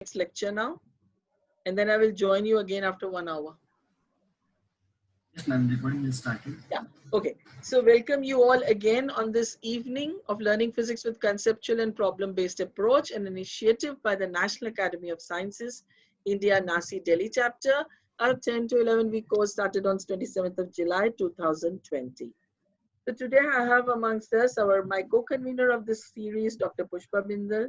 next lecture now, and then I will join you again after 1 hour. Yes, ma'am. Recording is started. Yeah. Okay. So welcome you all again on this evening of Learning Physics with Conceptual and Problem-Based Approach, an initiative by the National Academy of Sciences, India NASI Delhi chapter. Our 10 to 11 week course started on 27th of July 2020. So today I have amongst us my co-convener of this series, Dr. Pushpa Bindal.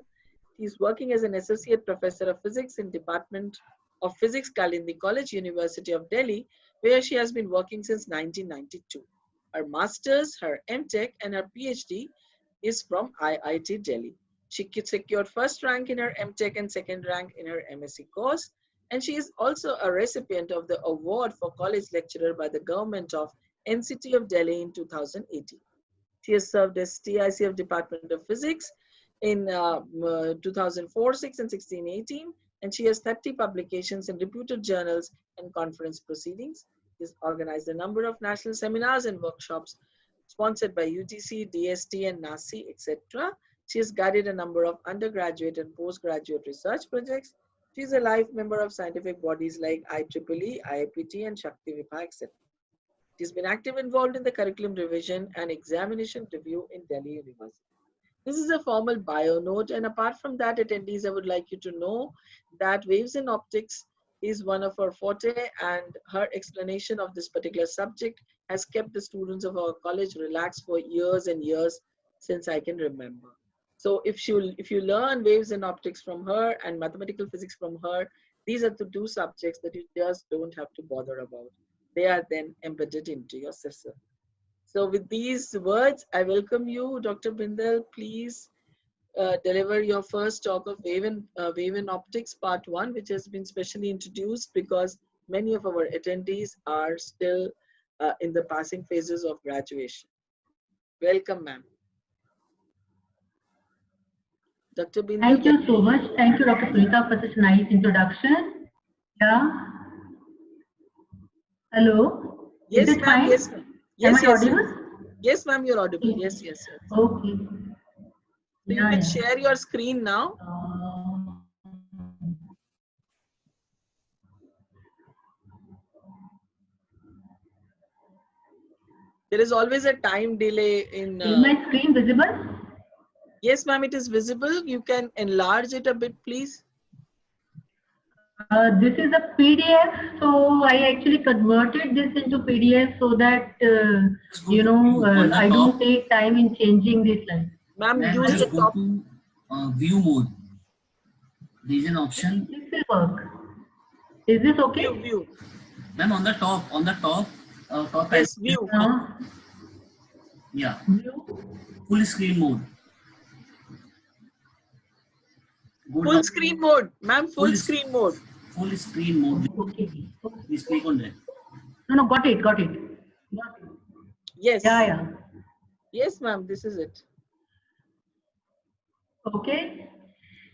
She's working as an associate professor of physics in Department of Physics, Kalindi College, University of Delhi, where she has been working since 1992. Her master's, her MTech, and her PhD is from IIT Delhi. She secured first rank in her MTech and second rank in her MSc course, and she is also a recipient of the award for college lecturer by the government of NCT of Delhi in 2018. She has served as TIC of Department of Physics in 2004, 6 and 16, 18, and she has 30 publications in reputed journals and conference proceedings. She has organized a number of national seminars and workshops sponsored by UGC, DST, and NASI, etc. She has guided a number of undergraduate and postgraduate research projects. She is a life member of scientific bodies like IEEE, IIPT, and Shakti Vibha, etc. She's been active involved in the curriculum revision and examination review in Delhi University. This is a formal bio note, and apart from that, attendees, I would like you to know that waves in optics is one of her forte, and her explanation of this particular subject has kept the students of our college relaxed for years and years since I can remember. So if you learn waves and optics from her and mathematical physics from her, these are the two subjects that you just don't have to bother about. They are then embedded into your system. So with these words, I welcome you, Dr. Bindal. Please deliver your first talk of wave and optics part 1, which has been specially introduced because many of our attendees are still in the passing phases of graduation. Welcome, ma'am. Dr. Bindal. Thank you so much. Thank you, Dr. Sunita, for such a nice introduction. Yeah. Hello. Yes, is it fine? Yes, ma'am. Yes, Am I audible? Yes, ma'am, you're audible. Yes, yes, yes. Okay. So you can share your screen now. There is always a time delay in... Is my screen visible? Yes, ma'am, it is visible. You can enlarge it a bit, please. This is a PDF, so I actually converted this into PDF so that, I don't take time in changing this line. Ma'am, use the top. To view mode. There is an option. This will work. Is this okay? View. Ma'am, on the top. Yes, view. Yeah. View. Full screen mode. Full screen mode, ma'am. Full screen mode. Full screen mode. Okay. Please click on that. No, got it. Yes. Yeah. Yes, ma'am. This is it. Okay.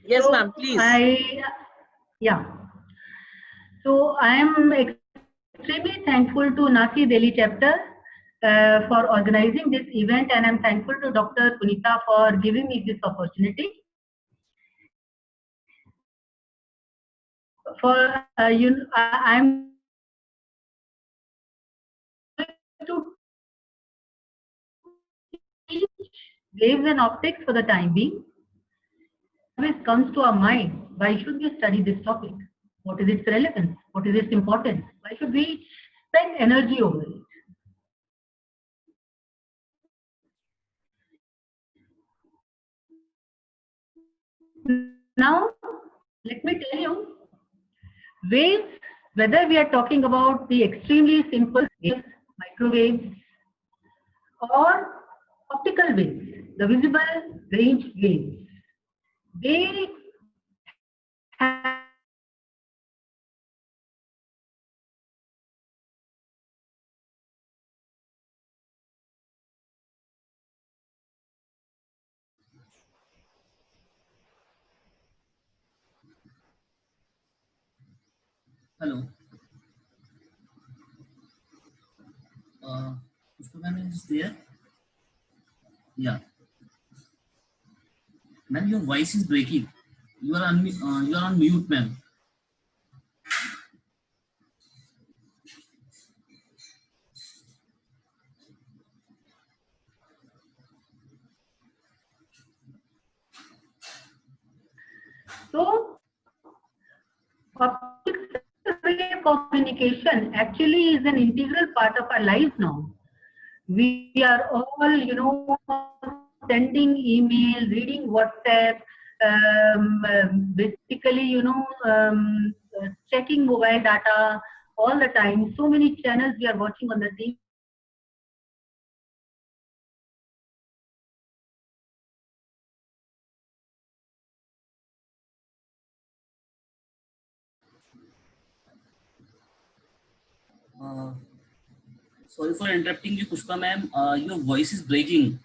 Yes, so ma'am. Please. So I am extremely thankful to NASI Delhi chapter for organizing this event, and I'm thankful to Dr. Punita for giving me this opportunity. I'm to teach waves and optics for the time being. Always comes to our mind, why should we study this topic? What is its relevance? What is its importance? Why should we spend energy over it? Now, let me tell you, waves, whether we are talking about the extremely simple waves, microwaves, or optical waves, the visible range waves, they have Hello. Pushpa ma'am is there? Yeah. Ma'am, your voice is breaking. You are on mute, ma'am. So, optical wave communication actually is an integral part of our lives now. We are all, sending email, reading WhatsApp, basically, checking mobile data all the time. So many channels we are watching on the TV. Uh, Sorry for interrupting you, Pushpa ma'am. Your voice is breaking.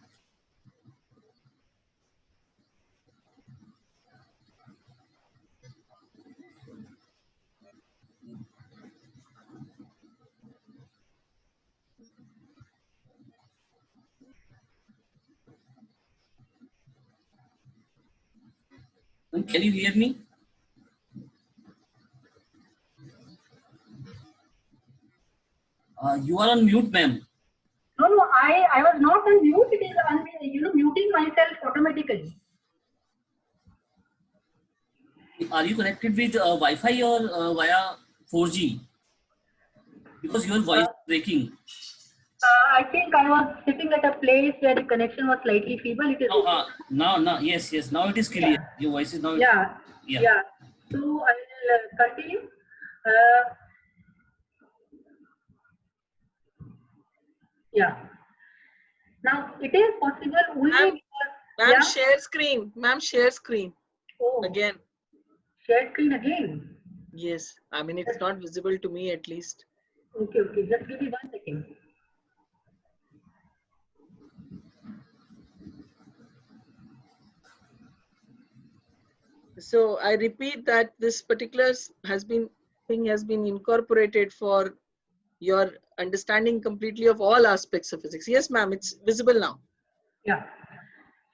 Ma'am, can you hear me? You are on mute, ma'am. No, I was not on mute. It is muting myself automatically. Are you connected with Wi-Fi or via 4G? Because your voice is breaking. I think I was sitting at a place where the connection was slightly feeble. It is Now, okay. yes. Now it is clear. Yeah, Your voice is now. yeah, Yeah. yeah. So I will continue. Uh, yeah. Now it is possible only Ma'am, because, ma'am, yeah. share screen. Ma'am, share screen. Oh, Again. share screen again. Yes. I mean, it's not visible to me at least. Okay. Just give me 1 second. So I repeat that this particular thing has been incorporated for your understanding completely of all aspects of physics. Yes, ma'am, it's visible now. Yeah.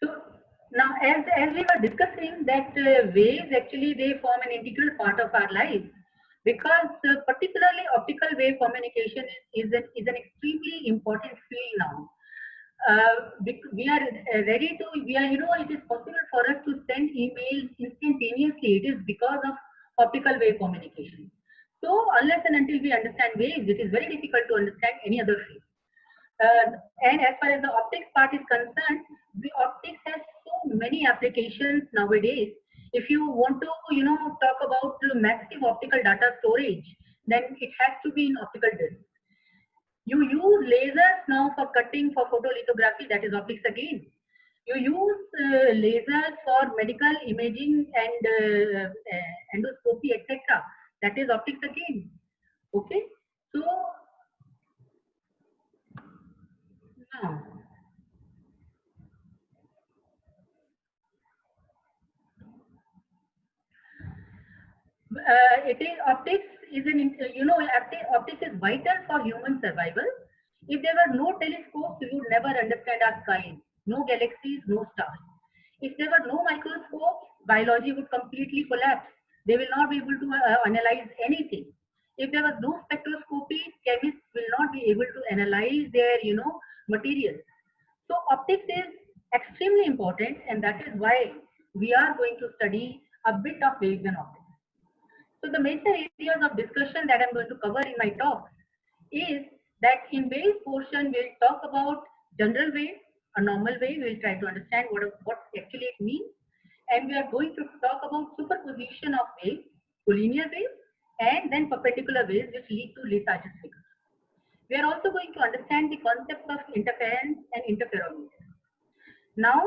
So now, as we were discussing, that waves actually they form an integral part of our life, because particularly optical wave communication is an extremely important field now. We are ready to, it is possible for us to send emails instantaneously. It is because of optical wave communication. So unless and until we understand waves, it is very difficult to understand any other field. And as far as the optics part is concerned, the optics has so many applications nowadays. If you want to, talk about massive optical data storage, then it has to be in optical disc. You use lasers now for cutting for photolithography, that is optics again. You use lasers for medical imaging and endoscopy, etc. That is optics again. Okay, so now. It is optics is optics is vital for human survival. If there were no telescopes, we would never understand our skies. No galaxies, no stars. If there were no microscopes, biology would completely collapse. They will not be able to analyze anything. If there was no spectroscopy, chemists will not be able to analyze their materials. So optics is extremely important, and that is why we are going to study a bit of waves and optics. So the major areas of discussion that I'm going to cover in my talk is that in wave portion, we'll talk about general wave, a normal wave. We'll try to understand what actually it means. And we are going to talk about superposition of waves, collinear waves, and then perpendicular waves which lead to Lissajous figures. We are also going to understand the concepts of interference and interferometers. Now,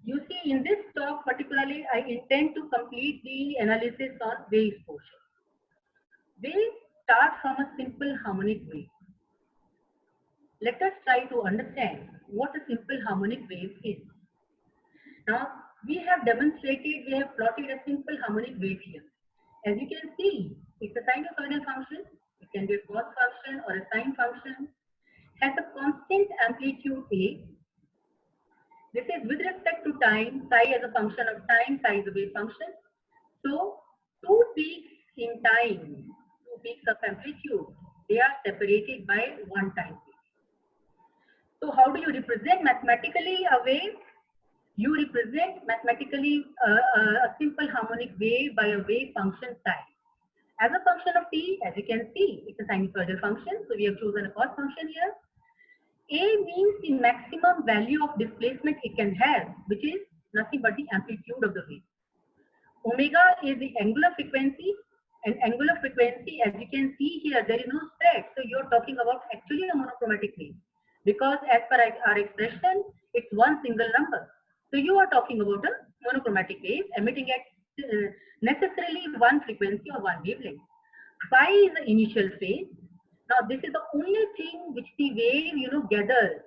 you see in this talk particularly, I intend to complete the analysis on wave portion. Waves start from a simple harmonic wave. Let us try to understand what a simple harmonic wave is. Now, we have plotted a simple harmonic wave here. As you can see, it's a sinusoidal function. It can be a cos function or a sine function. Has a constant amplitude A. This is with respect to time, psi as a function of time, psi is a wave function. So two peaks in time, two peaks of amplitude, they are separated by one time period. So how do you represent mathematically a wave? You represent mathematically a simple harmonic wave by a wave function psi. As a function of t, as you can see, it's a sinusoidal function. So we have chosen a cos function here. A means the maximum value of displacement it can have, which is nothing but the amplitude of the wave. Omega is the angular frequency, and angular frequency, as you can see here, there is no spread. So you're talking about actually a monochromatic wave, because as per our expression, it's one single number. So you are talking about a monochromatic wave emitting at necessarily one frequency or one wavelength. Phi is the initial phase. Now this is the only thing which the wave, gathers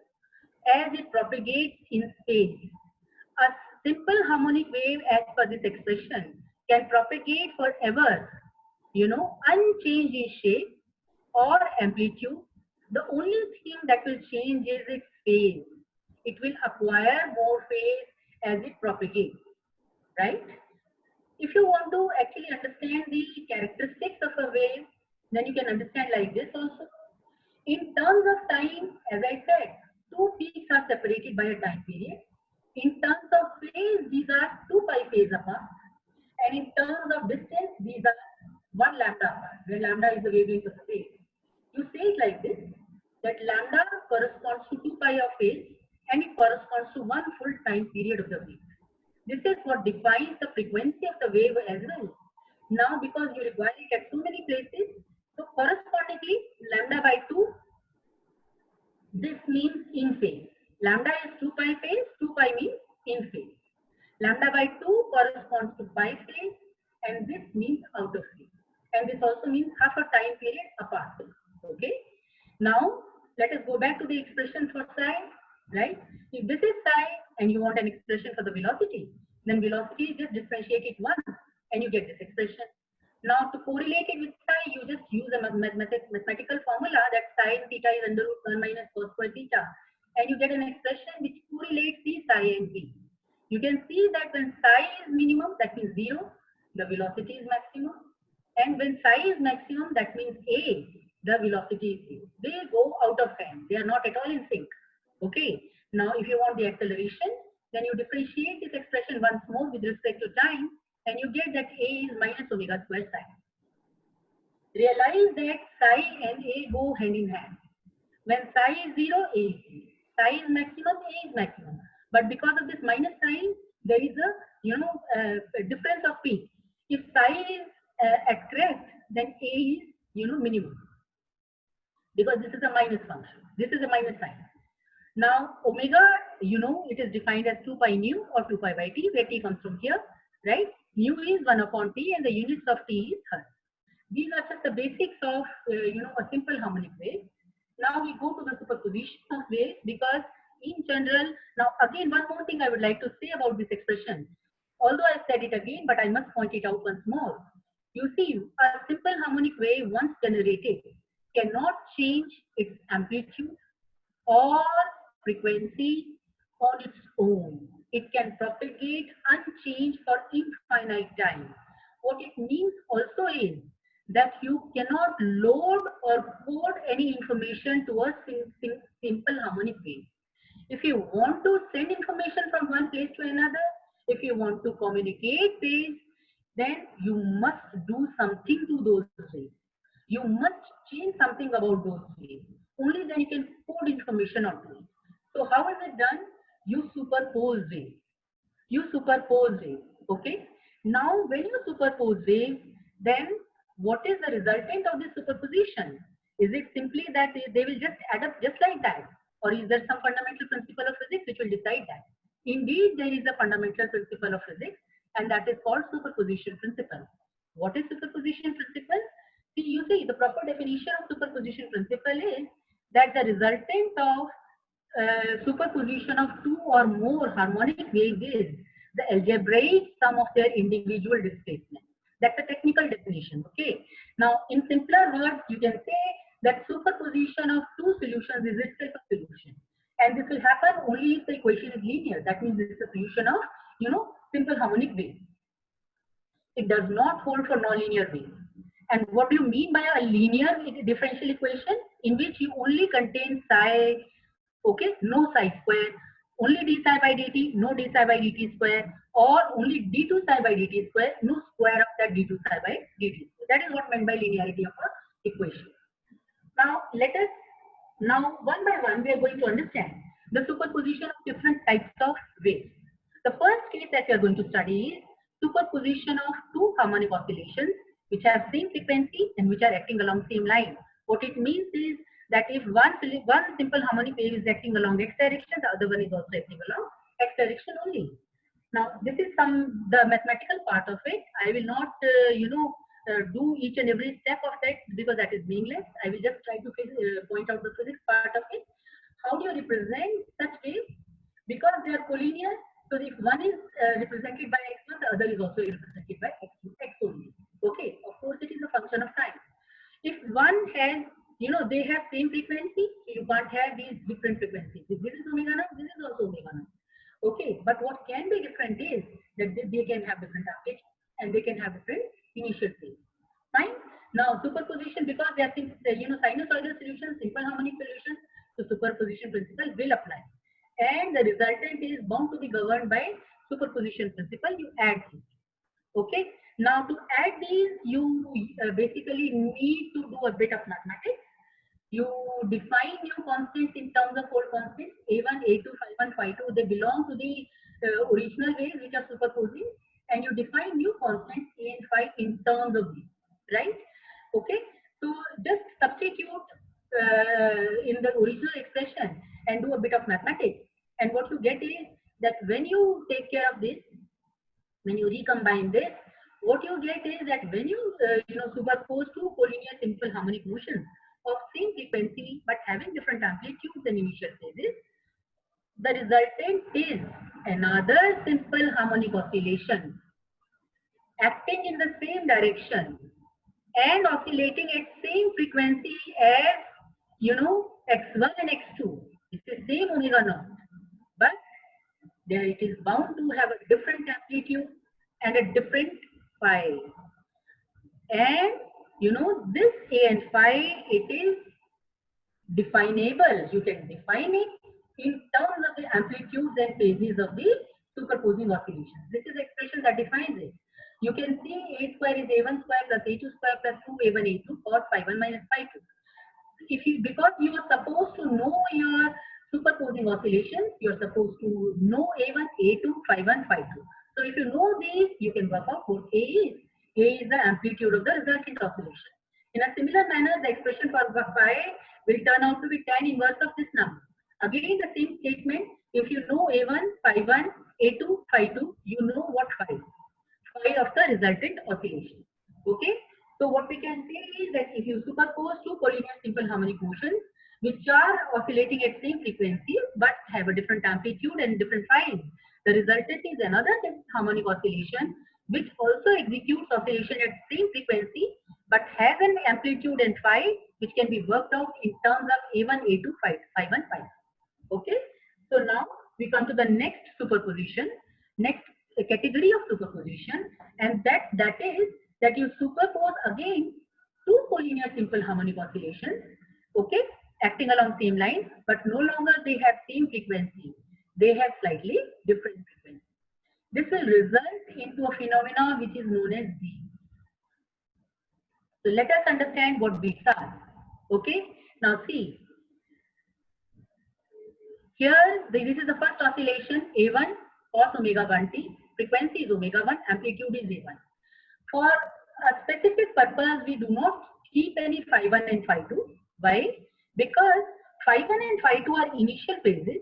as it propagates in space. A simple harmonic wave, as per this expression, can propagate forever, unchanged in shape or amplitude. The only thing that will change is its phase. It will acquire more phase as it propagates, right? If you want to actually understand the characteristics of a wave, then you can understand like this also. In terms of time, as I said, two peaks are separated by a time period. In terms of phase, these are 2 pi phase apart. And in terms of distance, these are 1 lambda apart, where lambda is the wavelength of phase. You say it like this, that lambda corresponds to 2 pi of phase, and it corresponds to 1 full time period of the wave. This is what defines the frequency of the wave as well. Now, because you require it at too many places, so correspondingly, lambda by 2, this means in phase. Lambda is 2 pi phase, 2 pi means in phase. Lambda by 2 corresponds to pi phase, and this means out of phase. And this also means half a time period apart. Okay. Now, let us go back to the expression for psi, right? If this is psi and you want an expression for the velocity, then velocity just differentiate it once and you get this expression. Now, to correlate it with psi, you just use a mathematical formula that sin theta is under root 1 minus cos square theta, and you get an expression which correlates the psi and p. You can see that when psi is minimum, that means 0, the velocity is maximum. And when psi is maximum, that means a, the velocity is 0. They go out of hand. They are not at all in sync. Okay. Now, if you want the acceleration, then you differentiate this expression once more with respect to time, and you get that a is minus omega square psi. Realize that psi and a go hand in hand. When psi is 0, a is 0. Psi is maximum, a is maximum. But because of this minus sign, there is a difference of p. If psi is at crest, then a is minimum, because this is a minus function. This is a minus sign. Now omega, it is defined as 2 pi nu or 2 pi by t, where t comes from here, right? Nu is 1 upon t, and the units of t is hertz. These are just the basics of a simple harmonic wave. Now we go to the superposition of waves, because in general, now again one more thing I would like to say about this expression. Although I said it again, but I must point it out once more. You see, a simple harmonic wave once generated cannot change its amplitude or frequency on its own. It can propagate unchanged for infinite time. What it means also is that you cannot load or code any information to a simple harmonic wave. If you want to send information from one place to another, if you want to communicate waves, then you must do something to those waves. You must change something about those waves. Only then you can code information onto it. So how is it done? You superpose waves. You superpose waves. Okay. Now, when you superpose waves, then what is the resultant of this superposition? Is it simply that they will just add up just like that? Or is there some fundamental principle of physics which will decide that? Indeed, there is a fundamental principle of physics, and that is called superposition principle. What is superposition principle? See, you see, the proper definition of superposition principle is that the resultant of superposition of two or more harmonic waves is the algebraic sum of their individual displacements. That's a technical definition. Okay. Now, in simpler words, you can say that superposition of two solutions is itself a solution, and this will happen only if the equation is linear. That means this is a solution of simple harmonic wave. It does not hold for nonlinear waves. And what do you mean by a linear differential equation in which you only contain psi, okay, no psi square, only d psi by dt, no d psi by dt square, or only d2 psi by dt square, no square of that d2 psi by dt square. That is what meant by linearity of a equation. Now let us, now one by one we are going to understand the superposition of different types of waves. The first case that we are going to study is superposition of two harmonic oscillations which have same frequency and which are acting along same line. What it means is that if one simple harmonic wave is acting along x direction, the other one is also acting along x direction only. Now this is the mathematical part of it. I will not do each and every step of that because that is meaningless. I will just try to point out the physics part of it. How do you represent such waves? Because they are collinear, so if one is represented by x1, the other is also represented by x only. Okay, of course it is a function of time. If one has, they have same frequency, so you can't have these different frequencies. If this is omega naught, this is also omega naught. Okay, but what can be different is that they can have different amplitude and they can have different initial phase. Fine. Now superposition, because they are sinusoidal solutions, simple harmonic solutions, so superposition principle will apply, and the resultant is bound to be governed by superposition principle. You add it. Okay. Now to add these, you basically need to do a bit of mathematics. You define new constants in terms of old constants, A1, A2, Phi1, Phi2. They belong to the original waves which are superposing, and you define new constants A and Phi in terms of these, right? Okay. So just substitute in the original expression and do a bit of mathematics, and what you get is that when you take care of this, when you recombine this, what you get is that when you superpose two collinear simple harmonic motions of same frequency but having different amplitudes and initial phases, the resultant is another simple harmonic oscillation acting in the same direction and oscillating at same frequency as x1 and x2. It's the same omega naught, but there it is bound to have a different amplitude and a different phi. And this A and phi, it is definable. You can define it in terms of the amplitudes and phases of the superposing oscillations. This is the expression that defines it. You can see A square is A1 square plus A2 square plus 2A1 A2 cos phi1 minus phi2. Because you are supposed to know your superposing oscillations, you are supposed to know A1, A2, Phi1, Phi2. So if you know these, you can work out what A is. A is the amplitude of the resultant oscillation. In a similar manner, the expression for phi will turn out to be tan inverse of this number. Again, the same statement. If you know A1, Phi1, A2, Phi2, you know what phi is. Phi of the resultant oscillation. Okay. So what we can say is that if you superpose two collinear simple harmonic motions which are oscillating at same frequency but have a different amplitude and different phis, the resultant is another harmonic oscillation which also executes oscillation at same frequency but has an amplitude and phi which can be worked out in terms of A1, A2, Phi1, Phi2. Okay. So now we come to the next superposition, next category of superposition, and that is that you superpose again two collinear simple harmonic oscillations, okay, acting along same line, but no longer they have same frequency. They have slightly different frequency. This will result into a phenomena which is known as beats. So let us understand what beats are. Okay. Now see, here this is the first oscillation A1 cos omega 1t. Frequency is omega 1, amplitude is A1. For a specific purpose, we do not keep any phi1 and phi2. Why? Because phi1 and phi2 are initial phases,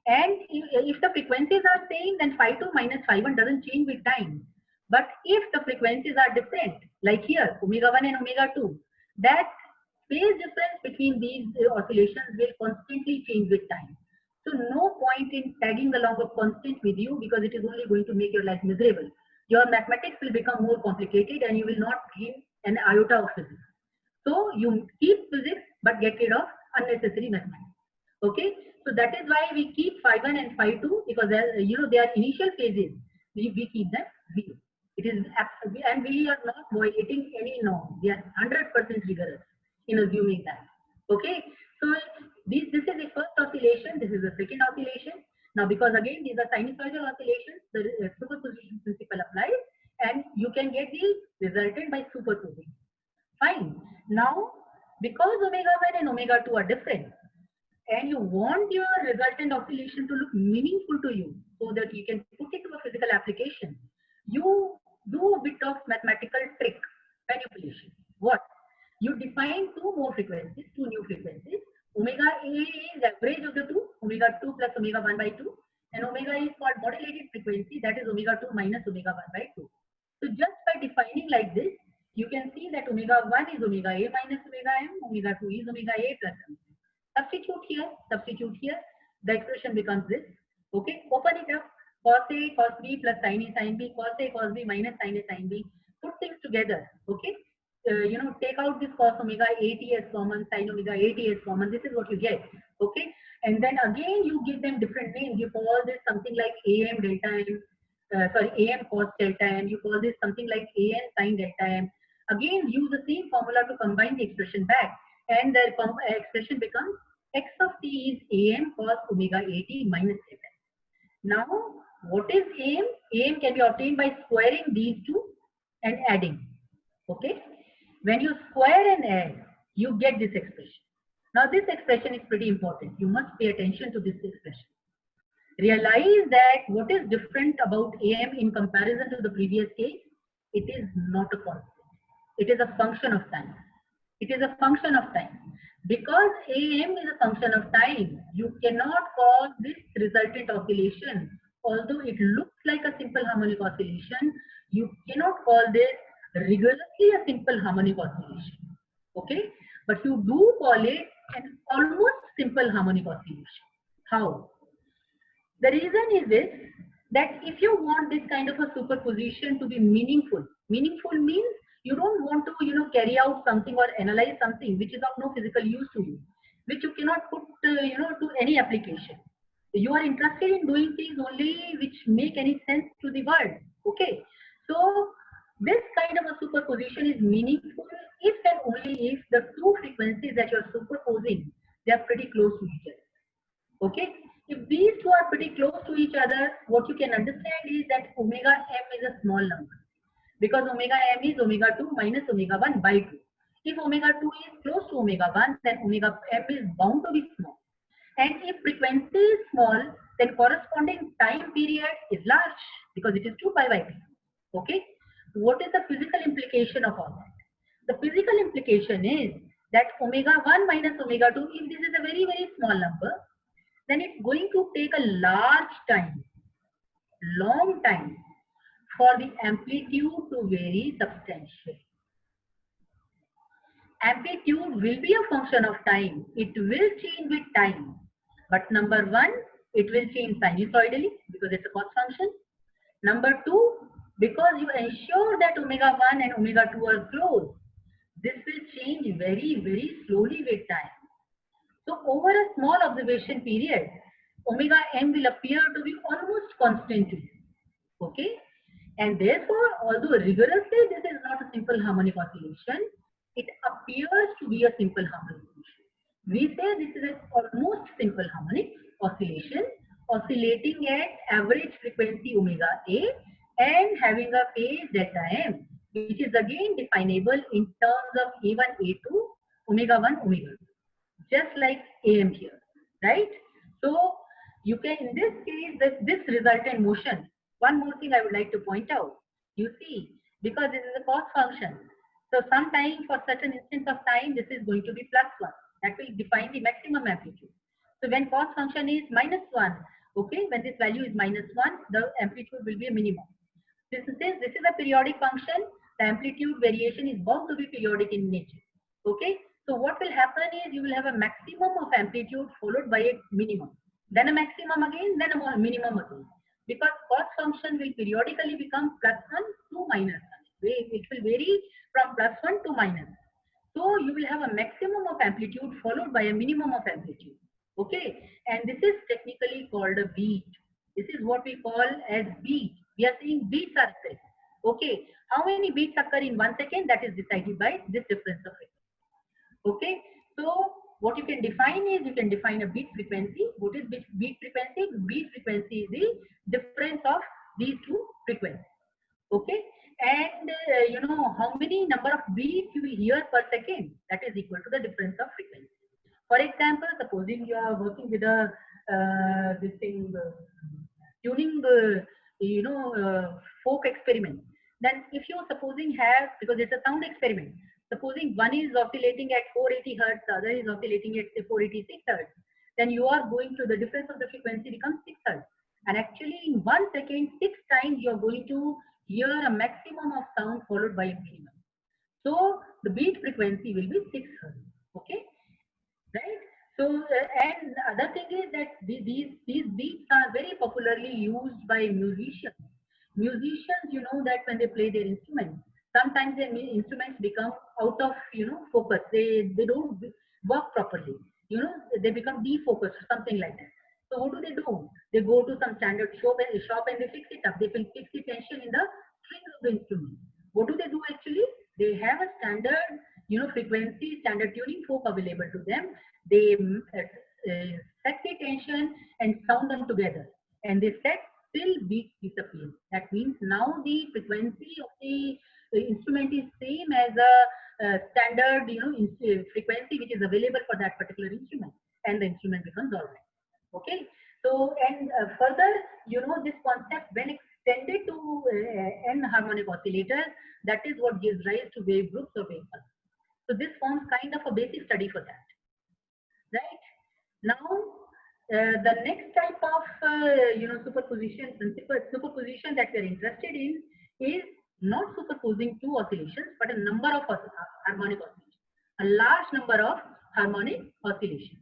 and if the frequencies are same, then phi2 minus phi1 doesn't change with time. But if the frequencies are different, like here, omega 1 and omega 2, that phase difference between these oscillations will constantly change with time. So no point in tagging along a constant with you, because it is only going to make your life miserable. Your mathematics will become more complicated and you will not gain an iota of physics. So you keep physics but get rid of unnecessary mathematics. Okay. So that is why we keep phi1 and phi2, because they are initial phases. We keep them 0. It is absolutely, and we are not violating any norm. We are 100% rigorous in assuming that. Okay, so this is the first oscillation. This is the second oscillation. Now, because again these are sinusoidal oscillations, the superposition principle applies, and you can get the resultant by superposing. Fine. Now, because omega 1 and omega 2 are different, and you want your resultant oscillation to look meaningful to you so that you can put it to a physical application, you do a bit of mathematical trick manipulation. What? You define two more frequencies, two new frequencies. Omega A is average of the two, omega 2 plus omega 1 by 2, and omega is called modulated frequency, that is omega 2 minus omega 1 by 2. So just by defining like this, you can see that omega 1 is omega A minus omega M, omega 2 is omega A plus M. Substitute here, the expression becomes this. Okay, open it up, cos A, cos B plus sin A, sin B, cos A, cos B minus sin A, sin B. Put things together, okay? Take out this cos omega AT as common, sin omega AT as common. This is what you get, okay? And then again, you give them different names. You call this something like AM delta M, AM cos delta M. You call this something like AN sin delta M. Again, use the same formula to combine the expression back, and the expression becomes x of t is AM cos omega AT minus delta. Now, what is AM? AM can be obtained by squaring these two and adding, okay? When you square and add, you get this expression. Now, this expression is pretty important. You must pay attention to this expression. Realize that what is different about AM in comparison to the previous case, it is not a constant. It is a function of time. It is a function of time. Because AM is a function of time, you cannot call this resultant oscillation, although it looks like a simple harmonic oscillation, you cannot call this rigorously a simple harmonic oscillation. Okay? But you do call it an almost simple harmonic oscillation. How? The reason is this, that if you want this kind of a superposition to be meaningful, meaningful means you don't want to, carry out something or analyze something which is of no physical use to you, which you cannot put, to any application. You are interested in doing things only which make any sense to the world. Okay. So this kind of a superposition is meaningful if and only if the two frequencies that you are superposing, they are pretty close to each other. Okay. If these two are pretty close to each other, what you can understand is that omega m is a small number. Because omega m is omega 2 minus omega 1 by 2. If omega 2 is close to omega 1, then omega m is bound to be small. And if frequency is small, then corresponding time period is large because it is 2 pi by 2. Okay? What is the physical implication of all that? The physical implication is that omega 1 minus omega 2, if this is a very, very small number, then it's going to take a large time, long time, for the amplitude to vary substantially. Amplitude will be a function of time. It will change with time. But number one, it will change sinusoidally because it's a cos function. Number two, because you ensure that omega 1 and omega 2 are close, this will change very, very slowly with time. So over a small observation period, omega m will appear to be almost constant to you. Okay? And therefore, although rigorously this is not a simple harmonic oscillation, it appears to be a simple harmonic oscillation. We say this is an almost simple harmonic oscillation, oscillating at average frequency omega A and having a phase delta m, which is again definable in terms of A1, A2, omega 1, omega 2, just like AM here, right? So you can, in this case, this resultant motion. One more thing I would like to point out. You see, because this is a cos function, so sometime for certain instance of time, this is going to be plus 1. That will define the maximum amplitude. So when cos function is minus 1, okay, when this value is minus 1, the amplitude will be a minimum. This is a periodic function. The amplitude variation is bound to be periodic in nature. Okay, so what will happen is you will have a maximum of amplitude followed by a minimum, then a maximum again, then a minimum again. Because cos function will periodically become plus 1 to minus 1. It will vary from plus 1 to minus. So you will have a maximum of amplitude followed by a minimum of amplitude. Okay, and this is technically called a beat. This is what we call as beat. We are saying beats are set. Okay, how many beats occur in 1 second? That is decided by this difference of frequency. Okay, so what you can define is, you can define a beat frequency. What is beat frequency? Beat frequency is the difference of these two frequencies. Okay, and you know how many number of beats you will hear per second, that is equal to the difference of frequency. For example, supposing you are working with a this thing tuning you know folk experiment, then if you supposing have, because it's a sound experiment, supposing one is oscillating at 480 hertz, the other is oscillating at say 486 hertz, then you are going to, the difference of the frequency becomes 6 hertz, and actually in 1 second 6 times you are going to hear a maximum of sound followed by a minimum. So the beat frequency will be 6 hertz. Okay, right? So and other thing is that these beats are very popularly used by musicians. Musicians, you know that when they play their instruments, sometimes their instruments become out of focus. They don't work properly. You know, they become defocused or something like that. So what do? They go to some standard shop and they fix it up. They will fix the tension in the strings of the instrument. What do they do actually? They have a standard frequency, standard tuning fork available to them. They set the tension and sound them together, and they set till beats disappear. That means now the frequency of the instrument is same as a standard frequency which is available for that particular instrument, and the instrument becomes all right. Okay, so and further, this concept when extended to n-harmonic oscillators, that is what gives rise to wave groups or wave pulses. So this forms kind of a basic study for that, right? Now, the next type of superposition that we are interested in is not superposing two oscillations, but a number of harmonic oscillations, a large number of harmonic oscillations.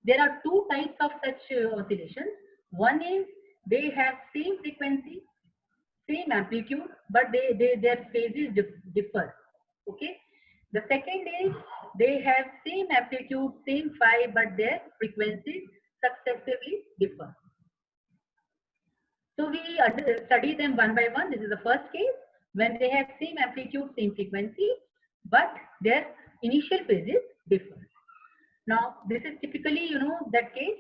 There are two types of such oscillations. One is they have same frequency, same amplitude, but their phases differ. Okay. The second is they have same amplitude, same phi, but their frequencies successively differ. So we study them one by one. This is the first case when they have same amplitude, same frequency, but their initial phases differ. Now, this is typically, that case.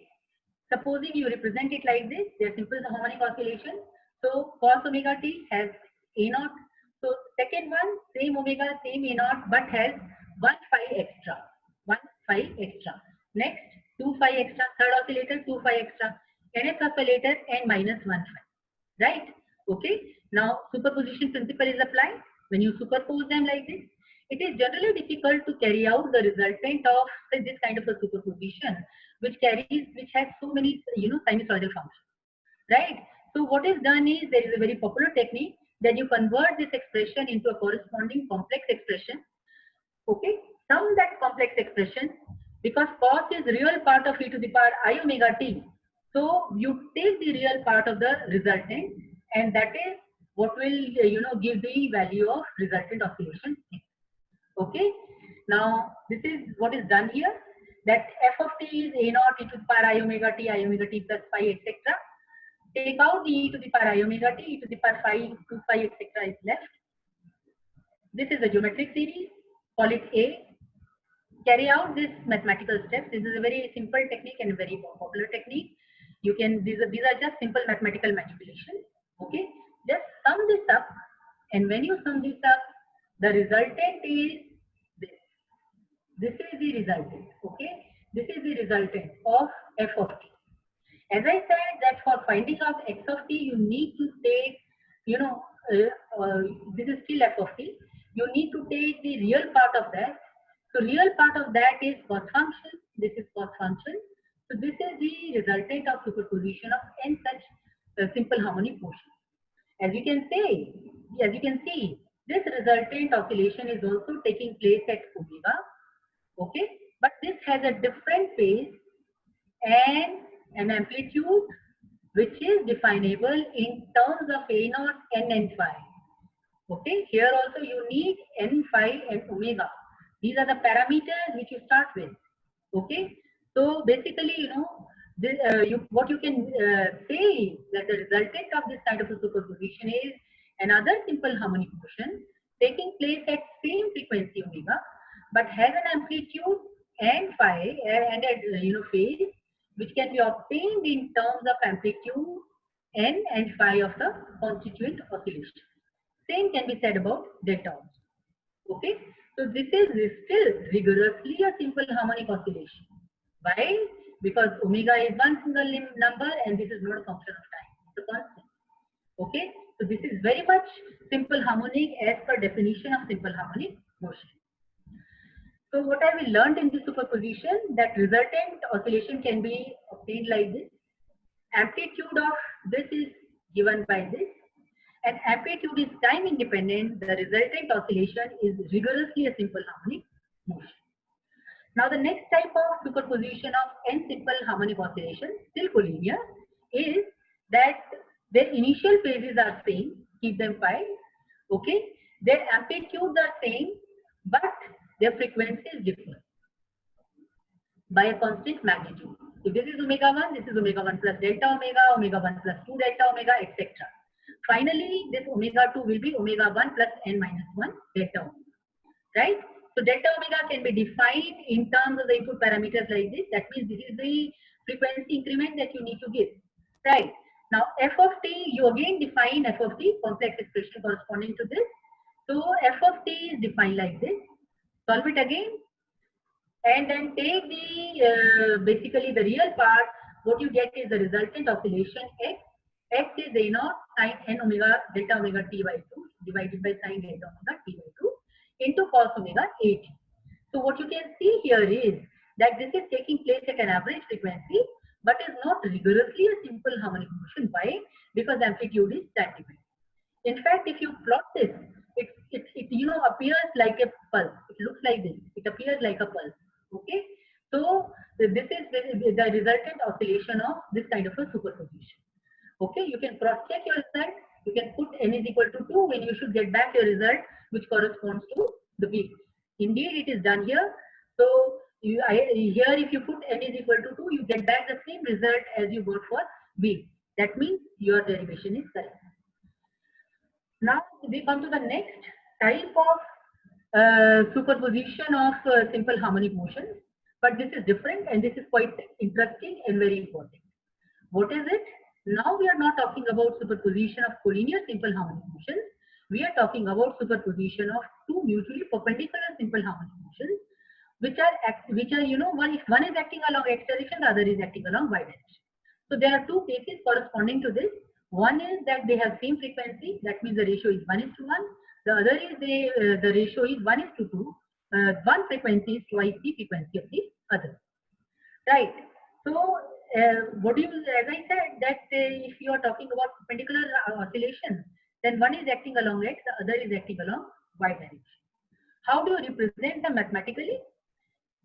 Supposing you represent it like this, they are simple harmonic oscillation. So cos omega t has A0. So second one, same omega, same A0, but has 1 phi extra. 1 phi extra. Next, 2 phi extra. Third oscillator, 2 phi extra. Nth oscillator and minus 1 phi. Right? Okay. Now, superposition principle is applied. When you superpose them like this, it is generally difficult to carry out the resultant of this kind of a superposition, which has so many sinusoidal functions, right? So what is done is, there is a very popular technique that you convert this expression into a corresponding complex expression. Okay, sum that complex expression, because cos is real part of e to the power I omega t. So you take the real part of the resultant, and that is what will give the value of resultant oscillation. Okay, now this is what is done here, that f of t is a0 e to the power I omega t plus phi, etc. Take out the e to the power I omega t, e to the power phi, 2 phi, etc. is left. This is a geometric series, call it A. Carry out this mathematical steps. This is a very simple technique and a very popular technique. You can, these are just simple mathematical manipulations. Okay, just sum this up, and when you sum this up, the resultant is this. This is the resultant. Okay, this is the resultant of f of t. As I said that for finding out x of t, you need to take, this is still f of t. You need to take the real part of that. So real part of that is cos function. This is cos function. So this is the resultant of superposition of n such simple harmonic portions. As you can see, this resultant oscillation is also taking place at omega. Okay, but this has a different phase and an amplitude which is definable in terms of A0, N and phi. Okay, here also you need N, phi and omega. These are the parameters which you start with. Okay, so basically, what you can say that the resultant of this kind of a superposition is another simple harmonic motion taking place at same frequency omega, but has an amplitude and phi and a phase which can be obtained in terms of amplitude n and phi of the constituent oscillation. Same can be said about delta also. Okay, so this is still rigorously a simple harmonic oscillation. Why? Because omega is one single number and this is not a function of time, it's a constant. Okay, so this is very much simple harmonic as per definition of simple harmonic motion. So what have we learned in this superposition? That resultant oscillation can be obtained like this. Amplitude of this is given by this, and amplitude is time independent. The resultant oscillation is rigorously a simple harmonic motion. Now the next type of superposition of n simple harmonic oscillation, still collinear, is that their initial phases are same, keep them pi, okay? Their amplitudes are same, but their frequencies differ by a constant magnitude. If this is omega 1, this is omega 1 plus delta omega, omega 1 plus 2 delta omega, etc. Finally, this omega 2 will be omega 1 plus n minus 1 delta omega, right? So delta omega can be defined in terms of the input parameters like this. That means this is the frequency increment that you need to give, right? Now f of t, you again define f of t, complex expression corresponding to this. So f of t is defined like this. Solve it again, and then take the basically the real part. What you get is the resultant oscillation x. X is a naught sine n omega delta omega t by 2 divided by sine delta omega t by 2 into cos omega a t. So what you can see here is that this is taking place at an average frequency, but is not rigorously a simple harmonic motion. Why? Because amplitude is time dependent. In fact, if you plot this, it appears like a pulse. It looks like this. It appears like a pulse. Okay. So this is the resultant oscillation of this kind of a superposition. Okay. You can cross check your result. You can put n is equal to 2 when you should get back your result, which corresponds to the B. Indeed, it is done here. So here, if you put n is equal to 2, you get back the same result as you got for B. That means your derivation is correct. Now we come to the next type of superposition of simple harmonic motion, but this is different and this is quite interesting and very important. What is it? Now we are not talking about superposition of collinear simple harmonic motions. We are talking about superposition of two mutually perpendicular simple harmonic motions, which are one is acting along x direction, the other is acting along y direction. So there are two cases corresponding to this. One is that they have same frequency, that means the ratio is 1:1. The other is the ratio is 1:2. One frequency is twice the frequency of the other. Right. So as I said, that if you are talking about perpendicular oscillation, then one is acting along x, the other is acting along y direction. How do you represent them mathematically?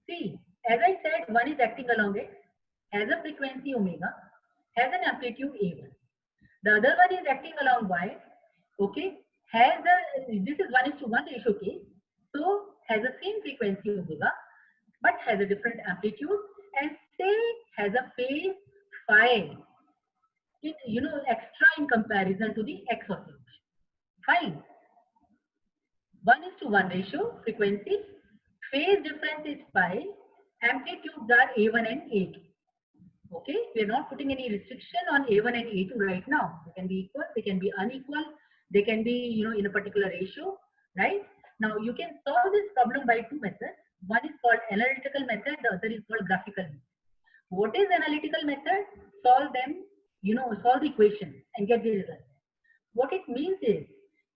See, as I said, one is acting along x, has a frequency omega, has an amplitude a1. The other one is acting along y, okay, this is 1:1 ratio case, so has the same frequency omega, but has a different amplitude, and say has a phase phi, extra in comparison to the x oscillation. Fine. 1:1 ratio frequency, phase difference is pi, amplitudes are a1 and a2. Okay, we are not putting any restriction on a1 and a2 right now. They can be equal, they can be unequal, they can be in a particular ratio, right? Now you can solve this problem by two methods. One is called analytical method, the other is called graphical method. What is analytical method? Solve them, solve the equation and get the result. What it means is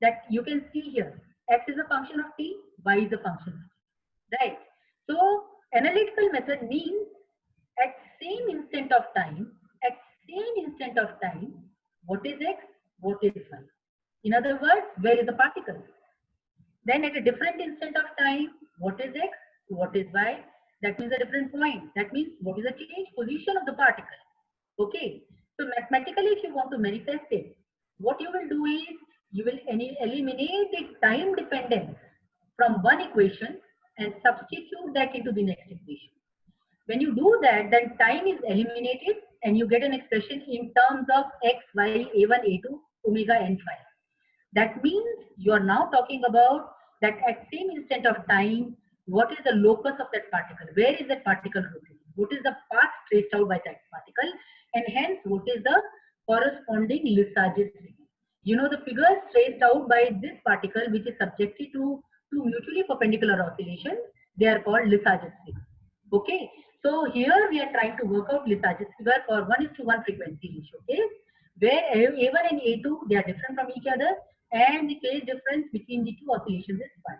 that you can see here, x is a function of t, y is a function of t, right? So analytical method means at same instant of time, what is x, what is y? In other words, where is the particle? Then at a different instant of time, what is x, what is y? That means a different point. That means what is the change position of the particle? Okay. So mathematically, if you want to manifest it, what you will do is you will eliminate the time dependence from one equation and substitute that into the next equation. When you do that, then time is eliminated and you get an expression in terms of x, y, a1, a2, omega and phi. That means you are now talking about that at same instant of time, what is the locus of that particle? Where is that particle located? What is the path traced out by that particle? And hence, what is the corresponding Lissajous figure? You know, the figures traced out by this particle, which is subjected to two mutually perpendicular oscillations, they are called Lissajous figures. Okay. So here we are trying to work out Lissajous figure for 1:1 frequency ratio case, where A1 and A2, they are different from each other, and the phase difference between the two oscillations is 1.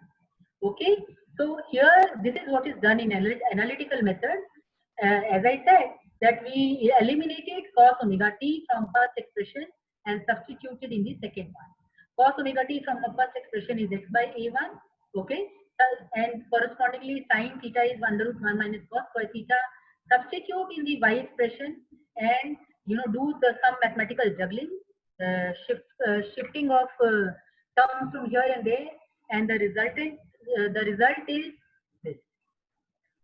Okay. So here, this is what is done in analytical method. As I said, that we eliminated cos omega t from first expression and substituted in the second one. Cos omega t from the first expression is x by a1. Okay. And correspondingly, sin theta is √1 minus cos square theta. Substitute in the y expression and do some mathematical juggling, shifting of terms from here and there, and the result is this.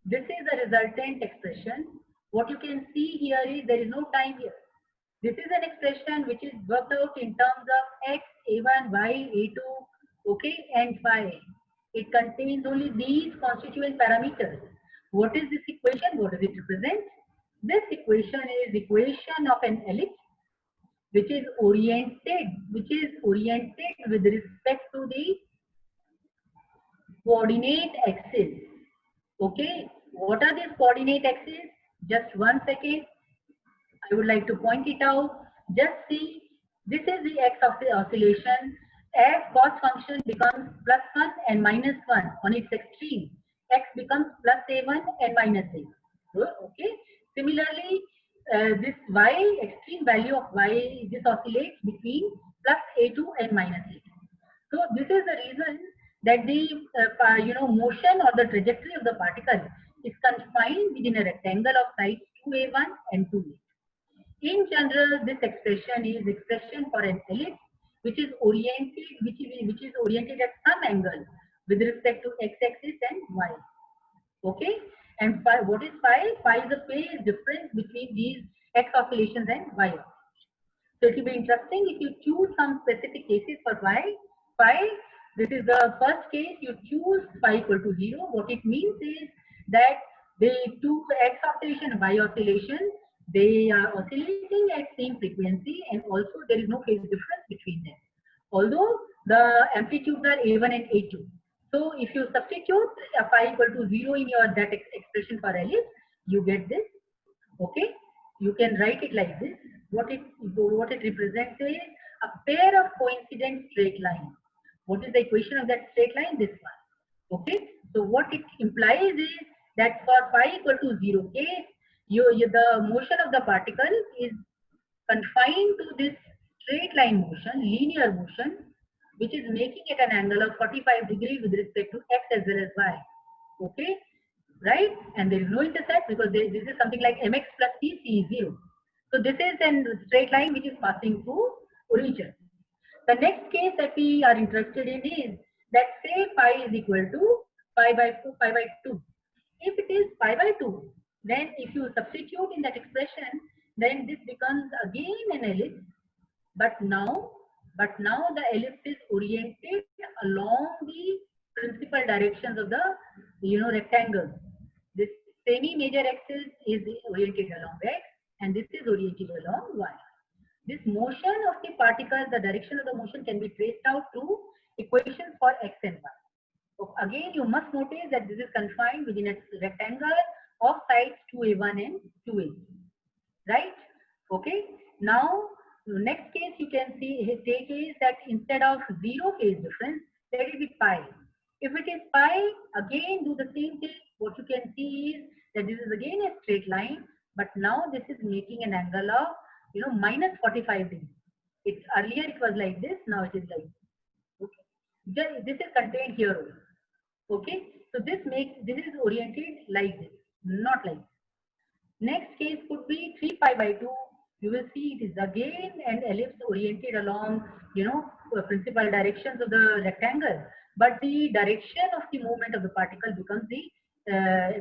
This is the resultant expression. What you can see here is there is no time here. This is an expression which is worked out in terms of x, a1, y, a2, okay, and phi. It contains only these constituent parameters. What is this equation? What does it represent? This equation is equation of an ellipse which is oriented with respect to the coordinate axis. Okay, what are these coordinate axes? Just 1 second. I would like to point it out. Just see, this is the x of the oscillation. As cos function becomes +1 and -1 on its extreme, x becomes +a1 and -a1. Okay. Similarly, this y, extreme value of y, this oscillates between +a2 and -a2. So this is the reason that the motion or the trajectory of the particle is confined within a rectangle of sides 2a1 and 2a. In general, this expression is expression for an ellipse which is oriented at some angle with respect to x-axis and y. Okay, and phi, what is phi? Phi is the phase difference between these x oscillations and y oscillations. So it will be interesting if you choose some specific cases for phi. This is the first case. You choose phi equal to 0. What it means is that the two x oscillation and y oscillation, they are oscillating at same frequency, and also there is no phase difference between them, although the amplitudes are a1 and a2. So if you substitute phi equal to 0 in your that expression for ellipse, you get this. Okay, you can write it like this. What it represents is a pair of coincident straight lines. What is the equation of that straight line? This one. Okay, so what it implies is that for phi equal to 0 case, the motion of the particle is confined to this straight line motion, linear motion, which is making it an angle of 45 degrees with respect to x as well as y. Okay, right? And there is no intercept because this is something like mx plus c, c is 0. So this is a straight line which is passing through origin. The next case that we are interested in is that say phi is equal to pi by 2. If it is pi by 2, then if you substitute in that expression, then this becomes again an ellipse, but now the ellipse is oriented along the principal directions of the rectangle. This semi-major axis is oriented along x, and this is oriented along y. This motion of the particle, the direction of the motion can be traced out to equations for x and y. So again, you must notice that this is confined within a rectangle of sides 2a1 and 2a, right? Okay. Now, next case you can take is that instead of 0 phase difference, let it be pi. If it is pi, again do the same thing. What you can see is that this is again a straight line, but now this is making an angle of minus 45 degrees. Earlier it was like this, now it is like this. Okay. This is contained here. Okay. So this is oriented like this, not like this. Next case could be 3 pi by 2. You will see it is again an ellipse oriented along, principal directions of the rectangle, but the direction of the movement of the particle becomes the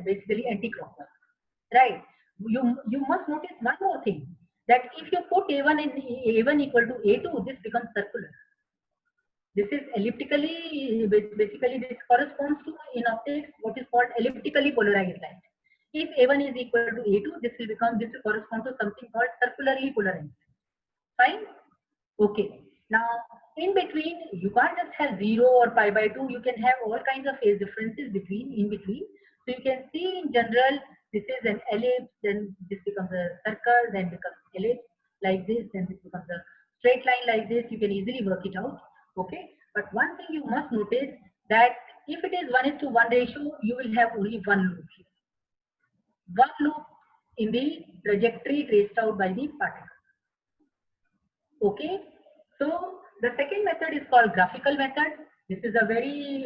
basically anti-clockwise, right? You must notice one more thing, that if you put a1 and a1 equal to a2, this becomes circular. This is elliptically, basically this corresponds to, in optics, what is called elliptically polarized light. If A1 is equal to A2, this will correspond to something called circularly polarized. Fine? Okay. Now, in between, you can't just have 0 or pi by 2. You can have all kinds of phase differences in between. So you can see in general, this is an ellipse, then this becomes a circle, then becomes ellipse like this, then this becomes a straight line like this. You can easily work it out. Okay. But one thing you must notice, that if it is 1:1 ratio, you will have only one loop here. One loop in the trajectory traced out by the particle. Okay. So the second method is called graphical method. This is a very